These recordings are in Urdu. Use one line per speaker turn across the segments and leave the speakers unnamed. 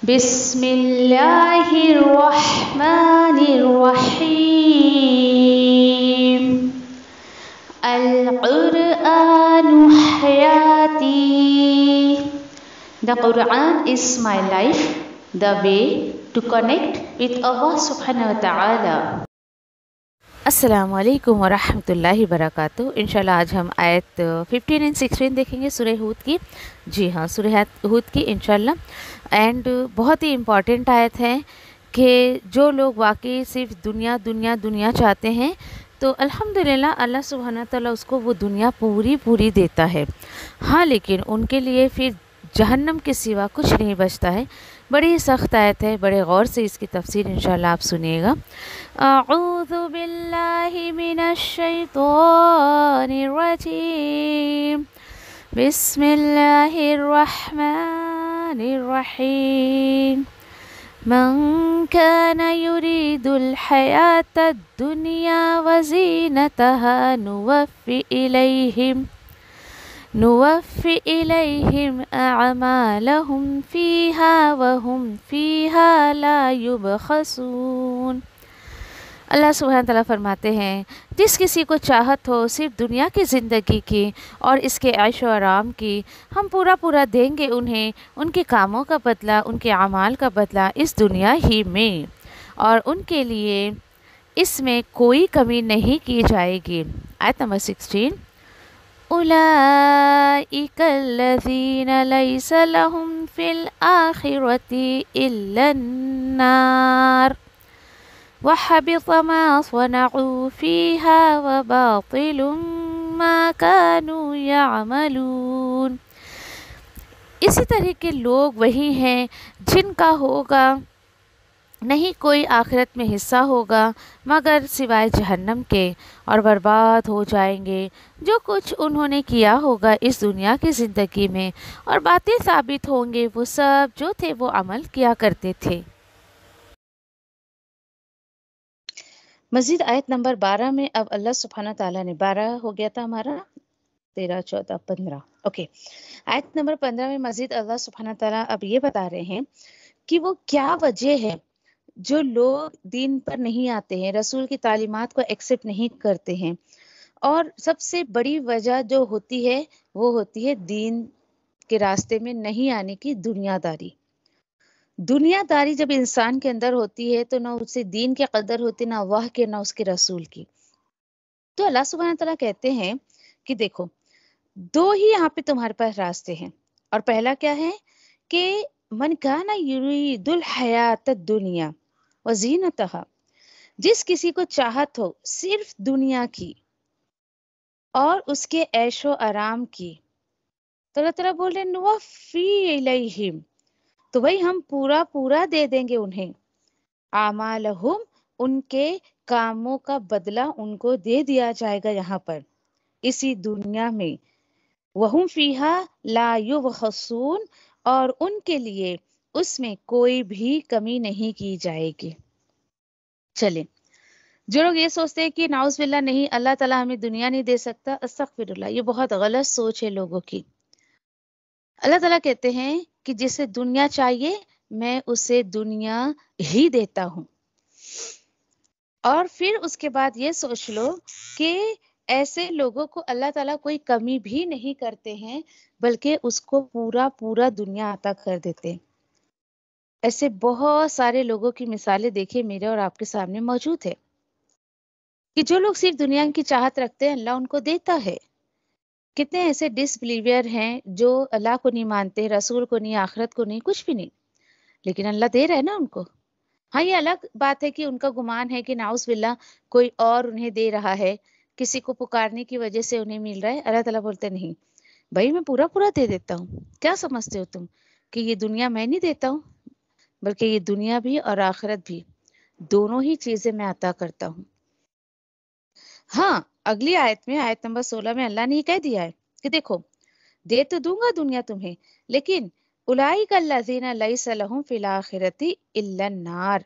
بسم اللہ الرحمن الرحیم القرآن حیاتی. The Quran is my life, the way to connect with Allah subhanahu wa ta'ala.
السلام علیکم ورحمۃ اللہ وبرکاتہ. انشاءاللہ آج ہم آیت 15 اور 16 دیکھیں گے سورہ ہود کی. جی ہاں، سورہ ہود کی انشاءاللہ. اینڈ بہت ہی امپورٹنٹ آیت ہے کہ جو لوگ واقعی صرف دنیا دنیا دنیا چاہتے ہیں تو الحمدللہ اللہ سبحانہ تعالیٰ اس کو وہ دنیا پوری دیتا ہے. ہاں، لیکن ان کے لیے پھر جہنم کے سوا کچھ نہیں بچتا ہے. بڑی سخت آیت ہے، بڑے غور سے اس کی تفسیر انشاءاللہ آپ سنیے گا. اعوذ باللہ من الشیطان الرجیم. بسم اللہ الرحمن الرحیم. من كان يريد الحياة الدنيا وزينتها نوفي إليهم أعمالهم فيها وهم فيها لا يبخسون. اللہ سبحانہ تعالیٰ فرماتے ہیں جس کسی کو چاہت ہو صرف دنیا کی زندگی کی اور اس کے عیش و آرام کی، ہم پورا دیں گے انہیں ان کے کاموں کا بدلہ، ان کے اعمال کا بدلہ اس دنیا ہی میں، اور ان کے لیے اس میں کوئی کمی نہیں کی جائے گی. آیت نمبر 16. اولئک الذین لیس لهم فی الآخرۃ الا النار وحبط ما صنعوا فيها وباطل ما كانوا يعملون. اسی طرح کے لوگ وہی ہیں جن کا ہوگا نہیں کوئی آخرت میں حصہ ہوگا مگر سوائے جہنم کے، اور برباد ہو جائیں گے جو کچھ انہوں نے کیا ہوگا اس دنیا کی زندگی میں، اور باطل ثابت ہوں گے وہ سب جو تھے وہ عمل کیا کرتے تھے.
مزید آیت نمبر 12 میں اب اللہ سبحانہ تعالیٰ نے 12 ہو گیا تھا ہمارا، 13 14 15 اوکے. آیت نمبر 15 میں مزید اللہ سبحانہ تعالیٰ اب یہ بتا رہے ہیں کہ وہ کیا وجہ ہے جو لوگ دین پر نہیں آتے ہیں، رسول کی تعلیمات کو ایکسپٹ نہیں کرتے ہیں. اور سب سے بڑی وجہ جو ہوتی ہے وہ ہوتی ہے دین کے راستے میں نہیں آنے کی دنیا داری. دنیا داری جب انسان کے اندر ہوتی ہے تو نہ اسے دین کی قدر ہوتی، نہ اللہ کے نہ اس کے رسول کی. تو اللہ سبحانہ تعالیٰ کہتے ہیں کہ دیکھو، دو ہی یہاں پہ تمہارے پاس راستے ہیں. اور پہلا کیا ہے کہ من کان یرید الحیات الدنیا وزینتہا، جس کسی کو چاہت ہو صرف دنیا کی اور اس کے عیش و آرام کی، تو اللہ تعالیٰ بول رہے نوفی الیہم، تو بھائی ہم پورا دے دیں گے انہیں، اعمالہم، ان کے کاموں کا بدلہ ان کو دے دیا جائے گا یہاں پر اسی دنیا میں. وہم فیہا لا یبخسون، اور ان کے لیے اس میں کوئی بھی کمی نہیں کی جائے گی. چلیں، جو لوگ یہ سوچتے ہیں کہ نعوذ باللہ نہیں اللہ تعالیٰ ہمیں دنیا نہیں دے سکتا، استغفر اللہ، یہ بہت غلط سوچ ہے لوگوں کی. اللہ تعالیٰ کہتے ہیں کہ جسے دنیا چاہیے میں اسے دنیا ہی دیتا ہوں. اور پھر اس کے بعد یہ سوچ لو کہ ایسے لوگوں کو اللہ تعالیٰ کوئی کمی بھی نہیں کرتے ہیں بلکہ اس کو پورا دنیا عطا کر دیتے ہیں. ایسے بہت سارے لوگوں کی مثالیں دیکھیں میرے اور آپ کے سامنے موجود ہے کہ جو لوگ صرف دنیا کی چاہت رکھتے ہیں اللہ ان کو دیتا ہے. کتنے ایسے ڈس بلیور ہیں جو اللہ کو نہیں مانتے، رسول کو نہیں، آخرت کو نہیں، کچھ بھی نہیں، لیکن اللہ دے رہا ہے نا ان کو. ہاں، یہ الگ بات ہے کہ ان کا گمان ہے کہ نعوذ باللہ کوئی اور انہیں دے رہا ہے، کسی کو پکارنے کی وجہ سے انہیں مل رہا ہے. اللہ تعالیٰ بولتے نہیں بھائی میں پورا دے دیتا ہوں. کیا سمجھتے ہو تم کہ یہ دنیا میں نہیں دیتا ہوں، بلکہ یہ دنیا بھی اور آخرت بھی، دونوں ہی چیزیں میں عطا کرتا ہوں. ہاں، اگلی آیت میں آیت نمبر 16 میں اللہ نے یہ کہہ دیا ہے کہ دیکھو دے تو دوں گا دنیا تمہیں، لیکن اولئک الذین لیس لہم فی الآخرۃ الا النار،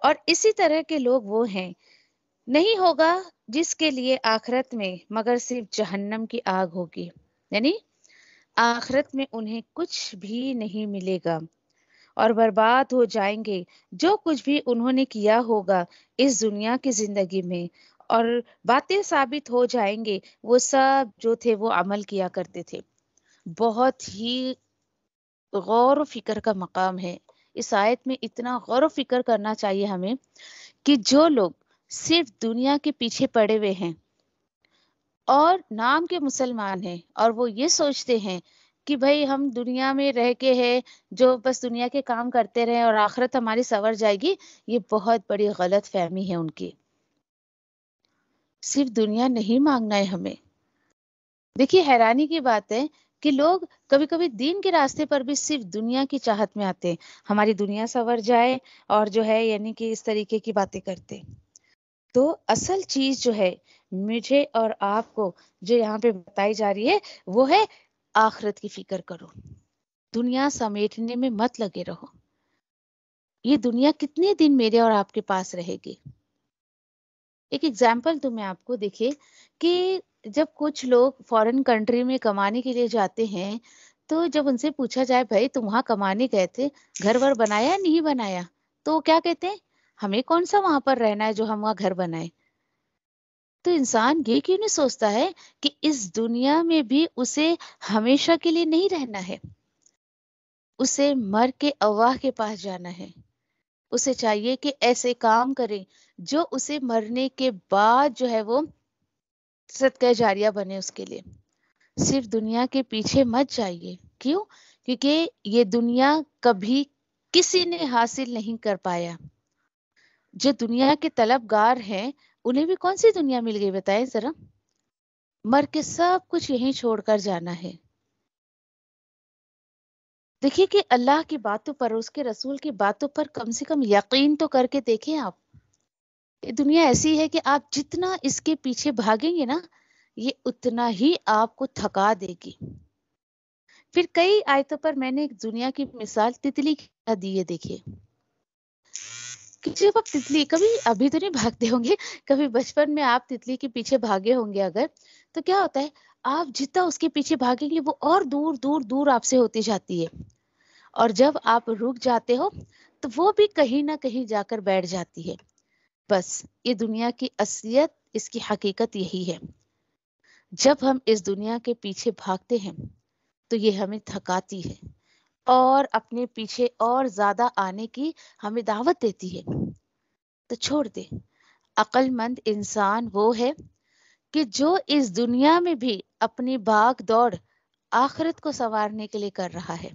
اور اسی طرح کے لوگ وہ ہیں نہیں ہوگا جس کے لیے آخرت میں مگر صرف جہنم کی آگ ہوگی. یعنی آخرت میں انہیں کچھ بھی نہیں ملے گا. اور برباد ہو جائیں گے جو کچھ بھی انہوں نے کیا ہوگا اس دنیا کی زندگی میں، اور باطل ثابت ہو جائیں گے وہ سب جو تھے وہ عمل کیا کرتے تھے۔ بہت ہی غور و فکر کا مقام ہے اس آیت میں، اتنا غور و فکر کرنا چاہیے ہمیں کہ جو لوگ صرف دنیا کے پیچھے پڑے ہوئے ہیں اور نام کے مسلمان ہیں، اور وہ یہ سوچتے ہیں کہ بھائی ہم دنیا میں رہ کے ہیں جو بس دنیا کے کام کرتے رہیں اور آخرت ہماری سنور جائے گی، یہ بہت بڑی غلط فہمی ہے ان کی۔ صرف دنیا نہیں مانگنا ہے ہمیں۔ دیکھیے حیرانی کی بات ہے کہ لوگ کبھی کبھی دین کے راستے پر بھی صرف دنیا کی چاہت میں آتے ہیں، ہماری دنیا سنور جائے، اور جو ہے یعنی کہ اس طریقے کی باتیں کرتے۔ تو اصل چیز جو ہے مجھے اور آپ کو جو یہاں پہ بتائی جا رہی ہے وہ ہے آخرت کی فکر کرو، دنیا سمیٹنے میں مت لگے رہو۔ یہ دنیا کتنے دن میرے اور آپ کے پاس رہے گی؟ ایک ایگزامپل تو میں آپ کو دیکھیے کہ جب کچھ لوگ فورن کنٹری میں کمانے کے لیے جاتے ہیں تو جب ان سے پوچھا جائے بھائی تم وہاں کمانے گئے تھے، گھر ور بنایا یا نہیں بنایا، تو وہ کیا کہتے ہیں؟ ہمیں کون سا وہاں پر رہنا ہے جو ہم وہاں گھر بنائے۔ تو انسان یہ کیوں نہیں سوچتا ہے کہ اس دنیا میں بھی اسے ہمیشہ کے لیے نہیں رہنا ہے، اسے مر کے اللہ کے پاس جانا ہے۔ اسے چاہیے کہ ایسے کام کرے جو اسے مرنے کے بعد جو ہے وہ صدقہ جاریہ بنے اس کے لیے۔ صرف دنیا کے پیچھے مت جائیے۔ کیوں؟ کیونکہ یہ دنیا کبھی کسی نے حاصل نہیں کر پایا۔ جو دنیا کے طلبگار ہیں انہیں بھی کون سی دنیا مل گئی بتائیں ذرا؟ مر کے سب کچھ یہیں چھوڑ کر جانا ہے۔ دیکھیے کہ اللہ کی باتوں پر، اس کے رسول کی باتوں پر کم سے کم یقین تو کر کے دیکھیں آپ۔ یہ دنیا ایسی ہے کہ آپ جتنا اس کے پیچھے بھاگیں گے نا، یہ اتنا ہی آپ کو تھکا دے گی۔ پھر کئی آیتوں پر میں نے ایک دنیا کی مثال تتلی کی دی ہے، دیکھیے کہ جب آپ تتلی، کبھی ابھی تو نہیں بھاگتے ہوں گے، کبھی بچپن میں آپ تتلی کے پیچھے بھاگے ہوں گے اگر، تو کیا ہوتا ہے آپ جتنا اس کے پیچھے بھاگیں گے وہ اور دور دور دور آپ سے ہوتی جاتی ہے، اور جب آپ رک جاتے ہو تو وہ بھی کہیں نہ کہیں جا کر بیٹھ جاتی ہے۔ بس یہ دنیا کی اصلیت، اس کی حقیقت یہی ہے۔ جب ہم اس دنیا کے پیچھے بھاگتے ہیں تو یہ ہمیں تھکاتی ہے اور اپنے پیچھے اور زیادہ آنے کی ہمیں دعوت دیتی ہے۔ تو چھوڑ دے۔ عقل مند انسان وہ ہے کہ جو اس دنیا میں بھی اپنی بھاگ دوڑ آخرت کو سنوارنے کے لیے کر رہا ہے۔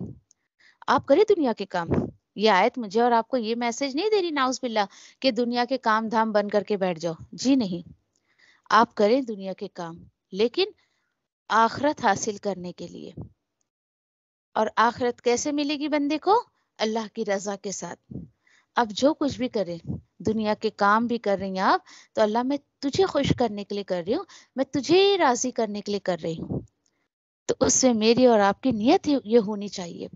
آپ کریں دنیا کے کام۔ یہ آیت مجھے اور آپ کو یہ میسج نہیں دے رہی نعوذ باللہ کہ دنیا کے کام دھام بند کر کے بیٹھ جاؤ، جی نہیں۔ آپ کریں دنیا کے کام لیکن آخرت حاصل کرنے کے لیے۔ اور آخرت کیسے ملے گی بندے کو؟ اللہ کی رضا کے ساتھ۔ اب جو کچھ بھی کریں، دنیا کے کام بھی کر رہی ہیں آپ تو اللہ میں تجھے خوش کرنے کے لیے کر رہی ہوں، میں تجھے راضی کرنے کے لیے کر رہی ہوں، تو اس سے میری اور آپ کی نیت یہ ہونی چاہیے۔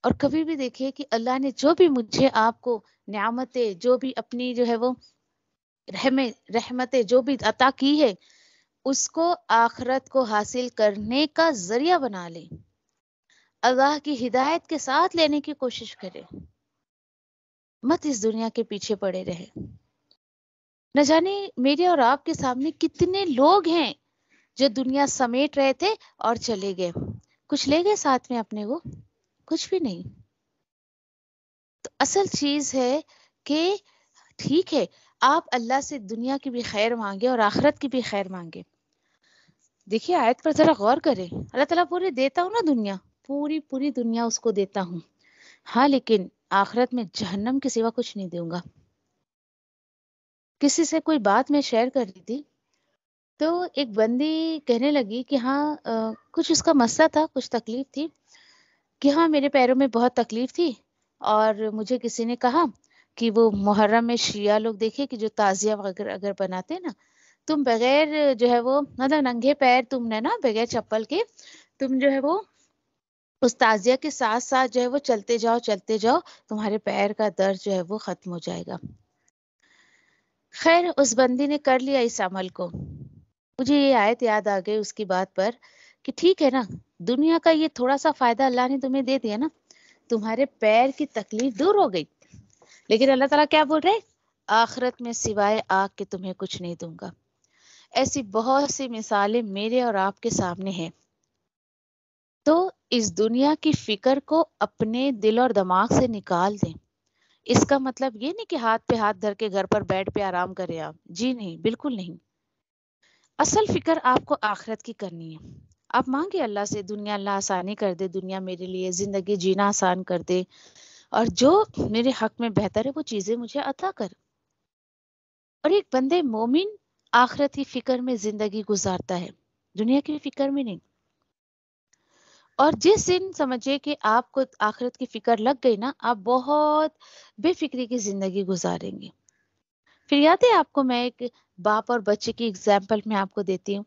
اور کبھی بھی دیکھیے کہ اللہ نے جو بھی مجھے آپ کو نعمتیں، جو بھی اپنی جو ہے وہ رحمتیں جو بھی عطا کی ہے، اس کو آخرت کو حاصل کرنے کا ذریعہ بنا لیں، اللہ کی ہدایت کے ساتھ لینے کی کوشش کریں، مت اس دنیا کے پیچھے پڑے رہے۔ نہ جانے میرے اور آپ کے سامنے کتنے لوگ ہیں جو دنیا سمیٹ رہے تھے اور چلے گئے، کچھ لے گئے ساتھ میں اپنے، وہ کچھ بھی نہیں۔ تو اصل چیز ہے کہ ٹھیک ہے آپ اللہ سے دنیا کی بھی خیر مانگے اور آخرت کی بھی خیر مانگے۔ دیکھیے آیت پر ذرا غور کریں، اللہ تعالیٰ پوری دیتا ہوں نا دنیا، پوری دنیا اس کو دیتا ہوں، ہاں لیکن آخرت میں جہنم کے سوا کچھ نہیں دوں گا۔ کسی سے کوئی بات میں شیئر کر رہی تھی تو ایک بندی کہنے لگی کہ ہاں کچھ اس کا مسئلہ تھا، کچھ تکلیف تھی کہ ہاں میرے پیروں میں بہت تکلیف تھی، اور مجھے کسی نے کہا کہ وہ محرم میں شیعہ لوگ دیکھے کہ جو تعزیہ وغیرہ اگر بناتے ہیں نا، تم بغیر جو ہے وہ مطلب ننگے پیر تم نے نا، بغیر چپل کے تم جو ہے وہ اس تعزیہ کے ساتھ ساتھ جو ہے وہ چلتے جاؤ، تمہارے پیر کا درد جو ہے وہ ختم ہو جائے گا۔ خیر اس بندی نے کر لیا اس عمل کو۔ مجھے یہ آیت یاد آ گئی اس کی بات پر کہ ٹھیک ہے نا، دنیا کا یہ تھوڑا سا فائدہ اللہ نے تمہیں دے دیا نا، تمہارے پیر کی تکلیف دور ہو گئی. لیکن اللہ تعالیٰ کیا بول رہے؟ آخرت میں سوائے آگ کے تمہیں کچھ نہیں دوں گا. ایسی بہت سی مثالیں میرے اور آپ کے سامنے ہیں. تو اس دنیا کی فکر کو اپنے دل اور دماغ سے نکال دیں. اس کا مطلب یہ نہیں کہ ہاتھ پہ ہاتھ دھر کے گھر پر بیٹھ پہ آرام کریں آپ. جی نہیں، بالکل نہیں. اصل فکر آپ کو آخرت کی کرنی ہے. آپ مانگے اللہ سے، دنیا اللہ آسانی کر دے، دنیا میرے لیے زندگی جینا آسان کر دے، اور جو میرے حق میں بہتر ہے وہ چیزیں مجھے عطا کر. اور ایک بندے مومن آخرت کی فکر میں زندگی گزارتا ہے، دنیا کی فکر میں نہیں. اور جس دن سمجھے کہ آپ کو آخرت کی فکر لگ گئی نا، آپ بہت بے فکری کی زندگی گزاریں گے. پھر یاد ہے آپ کو، میں ایک باپ اور بچے کی اگزامپل میں آپ کو دیتی ہوں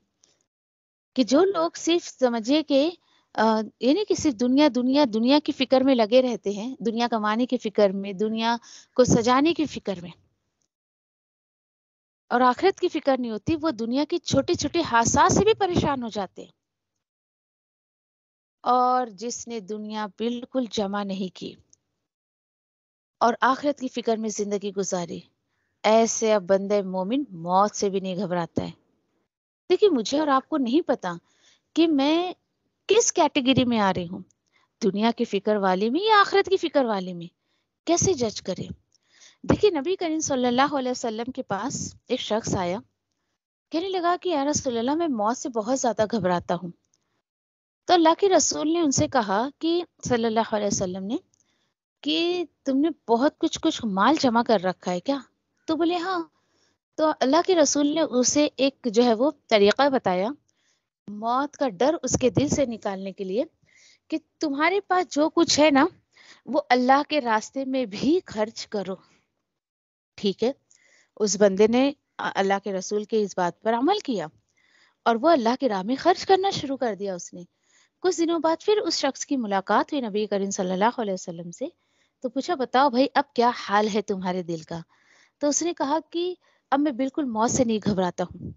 کہ جو لوگ صرف سمجھے کہ یعنی کہ صرف دنیا دنیا دنیا کی فکر میں لگے رہتے ہیں، دنیا کمانے کی فکر میں، دنیا کو سجانے کی فکر میں، اور آخرت کی فکر نہیں ہوتی، وہ دنیا کی چھوٹے چھوٹے حادثات سے بھی پریشان ہو جاتے ہیں. اور جس نے دنیا بالکل جمع نہیں کی اور آخرت کی فکر میں زندگی گزاری، ایسے اب بندے مومن موت سے بھی نہیں گھبراتا ہے. دیکھیے، مجھے اور آپ کو نہیں پتا کہ میں کس کیٹیگری میں آ رہی ہوں، دنیا کی فکر والی میں یا آخرت کی فکر والی میں. کیسے جج کرے؟ دیکھیے، نبی کریم صلی اللہ علیہ وسلم کے پاس ایک شخص آیا، کہنے لگا کہ یا رسول اللہ، میں موت سے بہت زیادہ گھبراتا ہوں. تو اللہ کے رسول نے ان سے کہا کہ صلی اللہ علیہ وسلم نے کہ تم نے بہت کچھ مال جمع کر رکھا ہے کیا؟ تو بولے ہاں. تو اللہ کے رسول نے اسے ایک جو ہے وہ طریقہ بتایا موت کا ڈر اس کے دل سے نکالنے کے لیے، کہ تمہارے پاس جو کچھ ہے نا، وہ اللہ کے راستے میں بھی خرچ کرو. ٹھیک ہے، اس بندے نے اللہ کے رسول کے اس بات پر عمل کیا اور وہ اللہ کی راہ میں خرچ کرنا شروع کر دیا. اس نے کچھ دنوں بعد پھر اس شخص کی ملاقات ہوئی نبی کریم صلی اللہ علیہ وسلم سے. تو پوچھا، بتاؤ بھائی اب کیا حال ہے تمہارے دل کا؟ تو اس نے کہا کہ اب میں بالکل موت سے نہیں گھبراتا ہوں.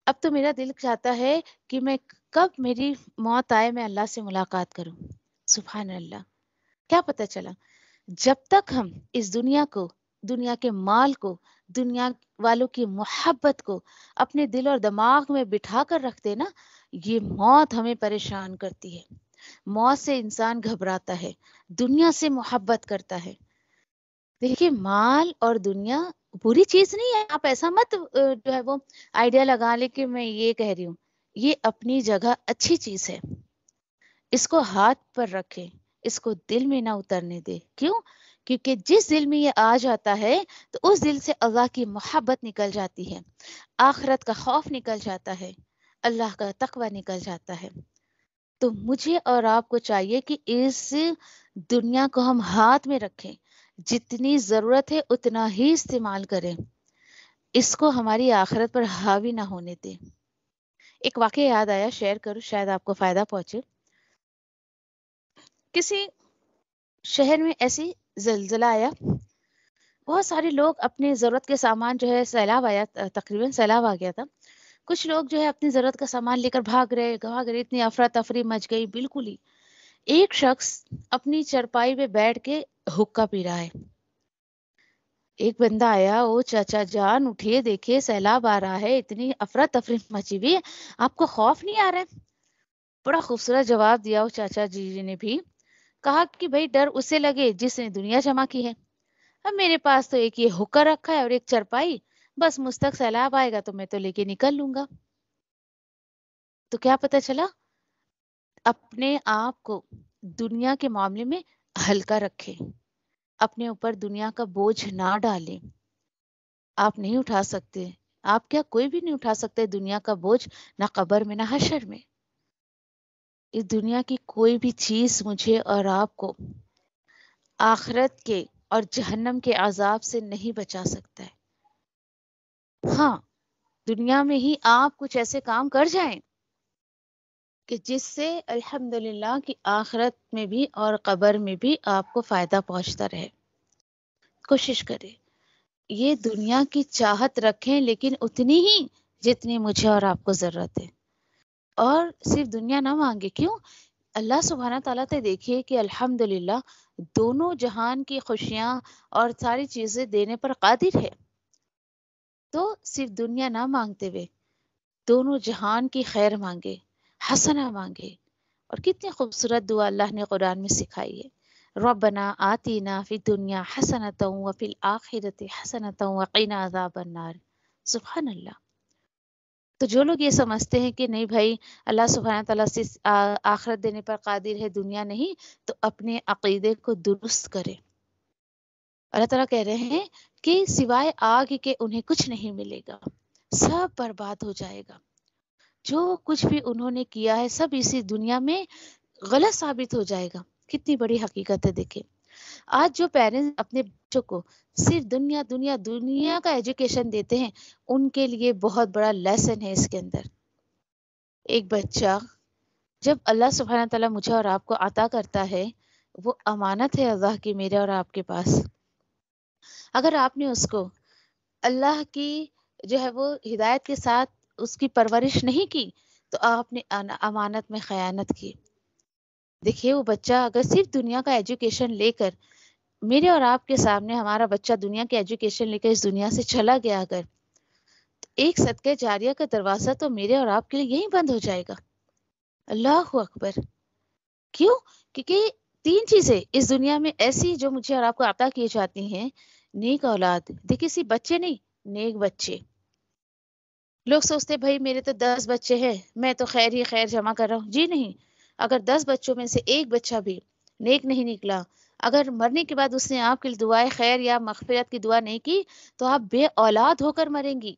اب تو میرا دل چاہتا ہے کہ میں کب میری موت آئے میں اللہ سے ملاقات کروں. سبحان اللہ. کیا پتہ چلا؟ جب تک ہم اس دنیا کو، دنیا کے مال کو، دنیا والوں کی محبت کو اپنے دل اور دماغ میں بٹھا کر رکھتے نا، یہ موت ہمیں پریشان کرتی ہے. موت سے انسان گھبراتا ہے، دنیا سے محبت کرتا ہے. دیکھیے، مال اور دنیا بری چیز نہیں ہے. آپ ایسا مت جو ہے وہ آئیڈیا لگا لے کہ میں یہ کہہ رہی ہوں. یہ اپنی جگہ اچھی چیز ہے. اس کو ہاتھ پر رکھے، اس کو دل میں نہ اترنے دے. کیوں؟ کیونکہ جس دل میں یہ آ جاتا ہے تو اس دل سے اللہ کی محبت نکل جاتی ہے، آخرت کا خوف نکل جاتا ہے، اللہ کا تقوی نکل جاتا ہے. تو مجھے اور آپ کو چاہیے کہ اس دنیا کو ہم ہاتھ میں رکھیں، جتنی ضرورت ہے اتنا ہی استعمال کریں، اس کو ہماری آخرت پر حاوی نہ ہونے دیں. ایک واقعہ یاد آیا، شیئر کروں، شاید آپ کو فائدہ پہنچے. کسی شہر میں ایسی زلزلہ آیا، بہت سارے لوگ اپنی ضرورت کے سامان جو ہے، سیلاب آیا، تقریباً سیلاب آ گیا تھا. کچھ لوگ جو ہے اپنی ضرورت کا سامان لے کر بھاگ رہے، اتنی افراتفری مچ گئی بالکل ہی. ایک شخص اپنی چرپائی پہ بیٹھ کے حقہ پی رہا ہے. ایک بندہ آیا، او چاچا جان اٹھیے، دیکھیے سیلاب آ رہا ہے، اتنی افراتفری مچی ہوئی ہے، آپ کو خوف نہیں آ رہا ہے؟ بڑا خوبصورت جواب دیا وہ چاچا جی نے بھی. کہا کہ بھائی ڈر اسے لگے جس نے دنیا جمع کی ہے. اب میرے پاس تو ایک یہ حکا رکھا ہے اور ایک چرپائی، بس مجھ تک سیلاب آئے گا تو میں تو لے کے نکل لوں گا. تو کیا پتہ چلا؟ اپنے آپ کو دنیا کے معاملے میں ہلکا رکھے، اپنے اوپر دنیا کا بوجھ نہ ڈالیں. آپ نہیں اٹھا سکتے، آپ کیا کوئی بھی نہیں اٹھا سکتے دنیا کا بوجھ، نہ قبر میں نہ حشر میں. اس دنیا کی کوئی بھی چیز مجھے اور آپ کو آخرت کے اور جہنم کے عذاب سے نہیں بچا سکتا ہے. ہاں، دنیا میں ہی آپ کچھ ایسے کام کر جائیں کہ جس سے الحمدللہ کی آخرت میں بھی اور قبر میں بھی آپ کو فائدہ پہنچتا رہے. کوشش کریں یہ دنیا کی چاہت رکھیں، لیکن اتنی ہی جتنی مجھے اور آپ کو ضرورت ہے. اور صرف دنیا نہ مانگے. کیوں؟ اللہ سبحانہ تعالیٰ سے دیکھیے کہ الحمدللہ دونوں جہان کی خوشیاں اور ساری چیزیں دینے پر قادر ہے. تو صرف دنیا نہ مانگتے ہوئے دونوں جہان کی خیر مانگے، حسنہ مانگے. اور کتنی خوبصورت دعا اللہ نے قرآن میں سکھائی ہے. ربنا آتینا فی الدنیا حسنۃ وفی الآخرۃ حسنۃ وقنا عذاب النار. سبحان اللہ. تو جو لوگ یہ سمجھتے ہیں کہ نہیں بھائی اللہ سبحانہ تعالیٰ سے آخرت دینے پر قادر ہے، دنیا نہیں، تو اپنے عقیدے کو درست کرے. اللہ تعالیٰ کہہ رہے ہیں کہ سوائے آگ کے انہیں کچھ نہیں ملے گا، سب برباد ہو جائے گا. جو کچھ بھی انہوں نے کیا ہے سب اسی دنیا میں غلط ثابت ہو جائے گا. کتنی بڑی حقیقت ہے. دیکھیں آج جو پیرنٹس اپنے بچوں کو صرف دنیا دنیا دنیا کا ایجوکیشن دیتے ہیں، ان کے لیے بہت بڑا لیسن ہے اس کے اندر. ایک بچہ جب اللہ سبحانہ تعالیٰ مجھے اور آپ کو عطا کرتا ہے، وہ امانت ہے اللہ کی میرے اور آپ کے پاس. اگر آپ نے اس کو اللہ کی جو ہے وہ ہدایت کے ساتھ اس کی پرورش نہیں کی تو آپ نے امانت میں خیانت کی. دیکھیے وہ بچہ اگر صرف دنیا کا ایجوکیشن لے کر، میرے اور آپ کے سامنے ہمارا بچہ دنیا کے ایجوکیشن لے کر اس دنیا سے چلا گیا، اگر تو ایک صدقہ جاریہ کا دروازہ تو میرے اور آپ کے لیے یہیں بند ہو جائے گا. اللہ اکبر. کیوں؟ کیونکہ 3 چیزیں اس دنیا میں ایسی جو مجھے اور آپ کو عطا کی جاتی ہیں. نیک اولاد. دیکھیے صرف بچے نہیں، نیک بچے. لوگ سوچتے بھائی میرے تو 10 بچے ہیں، میں تو خیر ہی خیر جمع کر رہا ہوں. جی نہیں. اگر 10 بچوں میں سے ایک بچہ بھی نیک نہیں نکلا، اگر مرنے کے بعد اس نے آپ کے لیے دعائے خیر یا مغفرت کی دعا نہیں کی، تو آپ بے اولاد ہو کر مریں گی.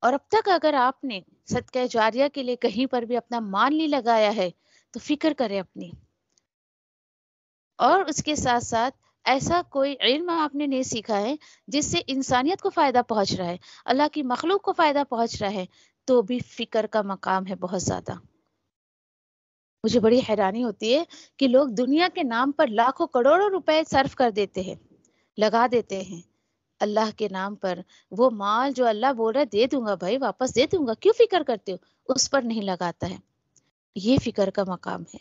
اور اب تک اگر آپ نے صدقہ جاریہ کے لیے کہیں پر بھی اپنا مال نہیں لگایا ہے تو فکر کریں اپنی. اور اس کے ساتھ ساتھ ایسا کوئی علم آپ نے نہیں سیکھا ہے جس سے انسانیت کو فائدہ پہنچ رہا ہے، اللہ کی مخلوق کو فائدہ پہنچ رہا ہے، تو بھی فکر کا مقام ہے بہت زیادہ. مجھے بڑی حیرانی ہوتی ہے کہ لوگ دنیا کے نام پر لاکھوں کروڑوں روپے صرف کر دیتے ہیں، لگا دیتے ہیں اللہ کے نام پر. وہ مال جو اللہ بول رہا ہے دے دوں گا بھائی، واپس دے دوں گا، کیوں فکر کرتے ہو؟ اس پر نہیں لگاتا ہے. یہ فکر کا مقام ہے.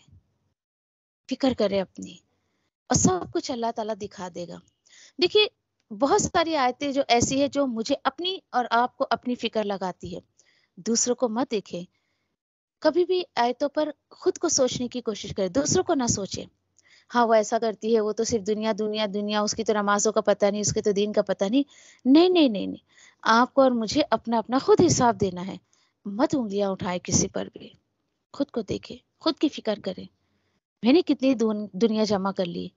فکر کرے اپنی، اور سب کچھ اللہ تعالیٰ دکھا دے گا. دیکھیے بہت ساری آیتیں جو ایسی ہے جو مجھے اپنی اور آپ کو اپنی فکر لگاتی ہے. دوسروں کو مت دیکھے. کبھی بھی آیتوں پر خود کو سوچنے کی کوشش کرے، دوسروں کو نہ سوچے. ہاں وہ ایسا کرتی ہے، وہ تو صرف دنیا دنیا دنیا، اس کی تو نمازوں کا پتہ نہیں، اس کے تو دین کا پتہ نہیں. نہیں نہیں نہیں نہیں، آپ کو اور مجھے اپنا اپنا خود حساب دینا ہے. مت انگلیاں اٹھائے کسی پر بھی. خود کو دیکھے، خود کی فکر کرے. میں نے کتنی دنیا جمع کر لی.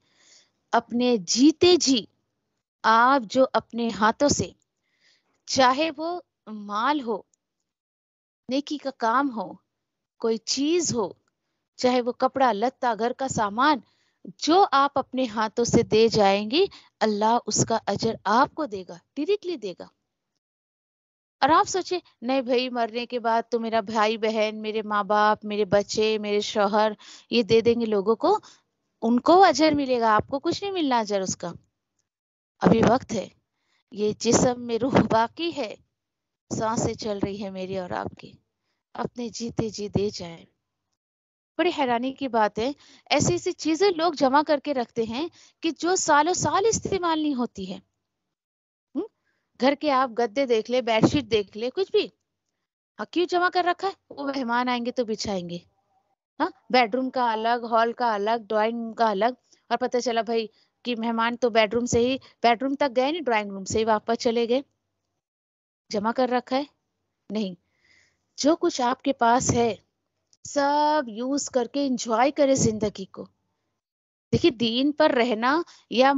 اپنے جیتے جی آپ جو اپنے ہاتھوں سے، چاہے وہ مال ہو، نیکی کا کام ہو، کوئی چیز ہو، چاہے وہ کپڑا لتا، گھر کا سامان، جو آپ اپنے ہاتھوں سے دے جائیں گی اللہ اس کا اجر آپ کو دے گا، ڈائریکٹلی دے گا. اور آپ سوچے نہیں بھائی مرنے کے بعد تو میرا بھائی بہن، میرے ماں باپ، میرے بچے، میرے شوہر یہ دے دیں گے لوگوں کو، ان کو اجر ملے گا، آپ کو کچھ نہیں ملنا اجر اس کا. ابھی وقت ہے. یہ جسم میں روح باقی ہے، سانسیں چل رہی ہے میری اور آپ کی. اپنے جیتے جی دے جائیں. بڑی حیرانی کی بات ہے، ایسی ایسی چیزیں لوگ جمع کر کے رکھتے ہیں کہ جو سالوں سال استعمال نہیں ہوتی ہے. گھر کے آپ گدے دیکھ لے، بیڈ شیٹ دیکھ لے، کچھ بھی کیوں جمع کر رکھا ہے؟ وہ مہمان آئیں گے تو بچھائیں گے. ہاں بیڈ روم کا الگ، ہال کا الگ، ڈرائنگ روم کا الگ. اور پتہ چلا بھائی کہ مہمان تو بیڈ روم سے ہی، بیڈ روم تک گئے نہیں، ڈرائنگ روم سے ہی واپس چلے گئے. جمع کر رکھا ہے؟ نہیں. جو کچھ آپ کے پاس ہے سب یوز کر کے انجوائے کرے زندگی کو. دیکھیے دین پر رہنا یا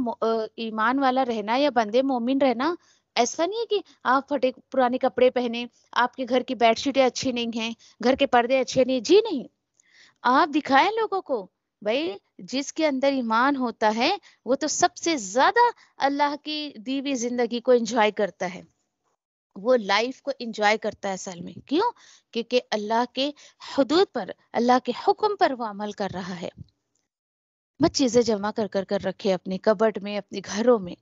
ایمان والا رہنا یا بندے مومن رہنا ایسا نہیں ہے کہ آپ پھٹے پرانے کپڑے پہنے، آپ کے گھر کی بیڈ شیٹیں اچھی نہیں ہیں، گھر کے پردے اچھے نہیں. جی نہیں. آپ دکھائیں لوگوں کو بھائی جس کے اندر ایمان ہوتا ہے وہ تو سب سے زیادہ اللہ کی دی ہوئی زندگی کو انجوائے کرتا ہے. وہ لائف کو انجوائے کرتا ہے اصل میں. کیوں؟ کیونکہ اللہ کے حدود پر، اللہ کے حکم پر وہ عمل کر رہا ہے. مت چیزیں جمع کر رکھے اپنے کبٹ میں، اپنے گھروں میں.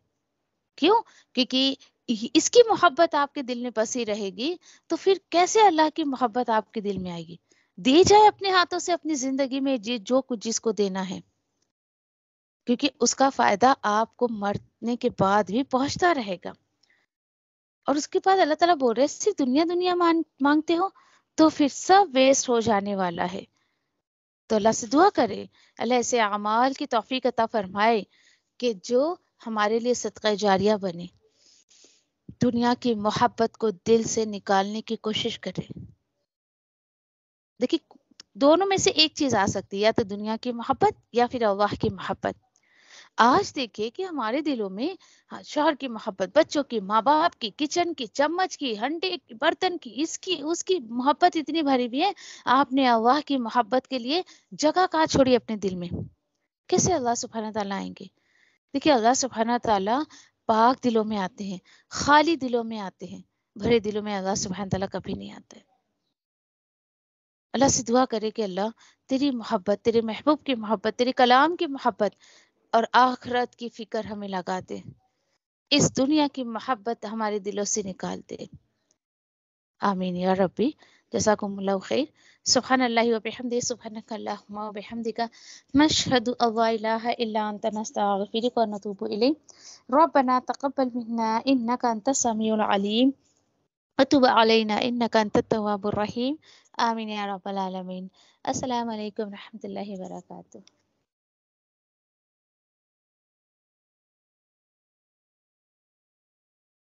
کیوں؟ کیونکہ اس کی محبت آپ کے دل میں بسی رہے گی تو پھر کیسے اللہ کی محبت آپ کے دل میں آئے گی؟ دے جائے اپنے ہاتھوں سے اپنی زندگی میں جو کچھ جس کو دینا ہے، کیونکہ اس کا فائدہ آپ کو مرنے کے بعد بھی پہنچتا رہے گا. اور اس کے بعد اللہ تعالیٰ بول رہے صرف دنیا مانگتے ہو تو پھر سب ویسٹ ہو جانے والا ہے. تو اللہ سے دعا کرے اللہ ایسے اعمال کی توفیق عطا فرمائے کہ جو ہمارے لیے صدقہ جاریہ بنے. دنیا کی محبت کو دل سے نکالنے کی کوشش کرے. دیکھیں دونوں میں سے ایک چیز آ سکتی ہے، یا تو دنیا کی محبت یا پھر اللہ کی محبت. آج دیکھیں کہ ہمارے دلوں میں شوہر کی محبت، بچوں کی، ماں باپ کی، کچن کی، چمچ کی، ہنڈے کی، برتن کی، اس کی محبت اتنی بھری ہوئی ہے. آپ نے اللہ کی محبت کے لیے جگہ کہاں چھوڑی اپنے دل میں؟ کیسے اللہ سبحانہ تعالیٰ آئیں گے؟ دیکھیے اللہ سبحانہ تعالیٰ پاک دلوں میں آتے ہیں، خالی دلوں میں آتے ہیں. بھرے دلوں میں اللہ سبحانہ تعالیٰ کبھی نہیں آتا ہے. اللہ سے دعا کرے کہ اللہ تیری محبت، تیرے محبوب کی محبت، تیرے کلام کی محبت اور آخرت کی فکر ہمیں لگا دے. اس دنیا کی محبت ہمارے دلوں سے نکال دے. آمین یا ربی. جزاکم اللہ خیر. سبحان اللہ و بحمدہ، سبحانک اللہم و بحمدک، نشہد ان لا الہ الا انت، نستغفرک و نتوب الیک. ربنا تقبل منا انک انت السمیع العلیم وتب علینا انک انت التواب الرحیم. آمین یا رب العالمین. السلام علیکم و رحمۃ اللہ وبرکاتہ.